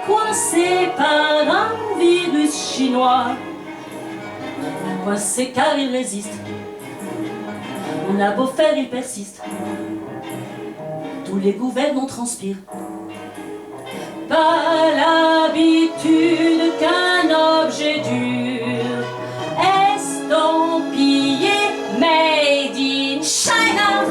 coincé par un virus chinois. Coincé car il résiste. On a beau faire, il persiste. Tous les gouvernants transpirent. Pas l'habitude qu'un objet dur, estampillé Made in China.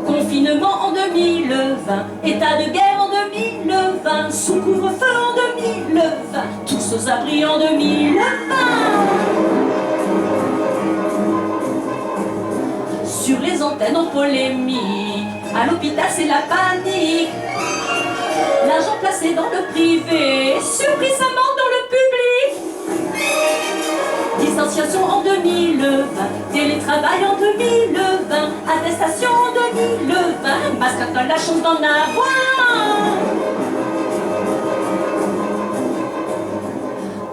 Confinement en 2020, état de guerre en 2020, sous couvre-feu en 2020, tous aux abris en 2020. Sur les antennes en polémique, à l'hôpital c'est la panique. L'argent placé dans le privé, surprise ça manque dans le public. Distanciation en 2020, télétravail en 2020, attestation en 2020, masque à la chance d'en avoir.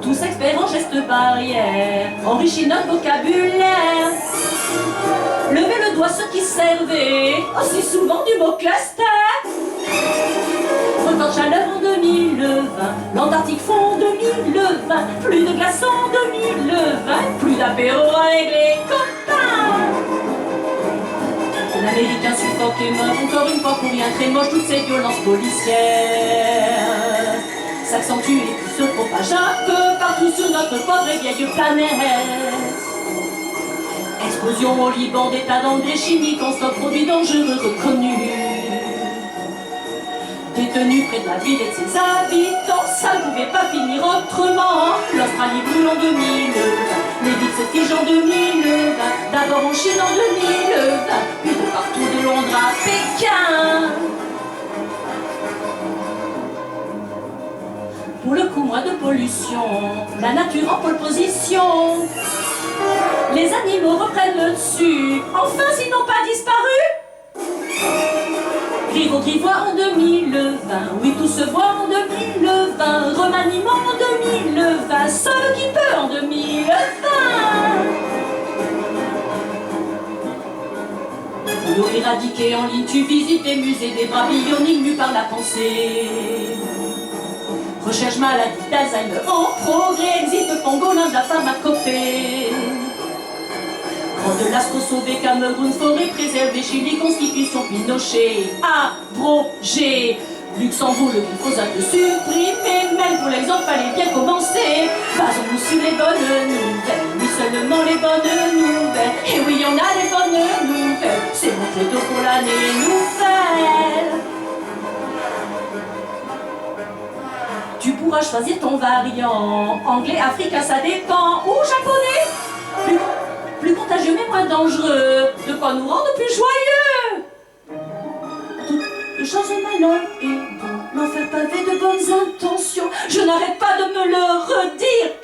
Tous experts en gestes barrières, enrichis notre vocabulaire. Levez le doigt ceux qui servaient aussi souvent du mot cluster. Record de chaleur en 2020, l'Antarctique fond en 2020, plus de glaçons en 2020, plus d'apéro avec les copains. L'Américain suffoque et meurt encore une fois pour rien, très moche toutes ces violences policières s'accentuent et tout se propage un peu partout sur notre pauvre et vieille planète. Explosion au Liban, d'état d'engrais chimiques en stock, produits dangereux reconnus. Détenus près de la ville et de ses habitants, ça ne pouvait pas finir autrement. L'Australie brûle en 2020, les villes se figent en 2020, d'abord en Chine en 2020, puis de partout de Londres à Pékin. Pour le coup, moins de pollution, la nature en pole position. Les animaux reprennent le dessus, enfin s'ils n'ont pas disparu. Griveaux en 2020, oui tout se voit en 2020. Remaniement en 2020, seul qui peut en 2020. L'eau éradiquée en ligne, tu visites des musées, des bras bioniques nus par la pensée. Recherche maladie d'Alzheimer en progrès, existe pangolin de la pharmacopée. De l'Asco sauvé, Cameroun, forêt préservée, Chili, constitution, Pinochet, abrogé. Luxembourg, le glyphosate supprimé, même pour l'exemple, fallait bien commencer. Basons-nous sur les bonnes nouvelles, oui seulement les bonnes nouvelles. Et oui, on a les bonnes nouvelles, c'est mon credo pour l'année nouvelle. Tu pourras choisir ton variant, anglais, africain, ça dépend, ou japonais. Plus contagieux mais moins dangereux, de quoi nous rendre plus joyeux. Toutes choses malheur et bon, l'enfer pavé de bonnes intentions. Je n'arrête pas de me le redire.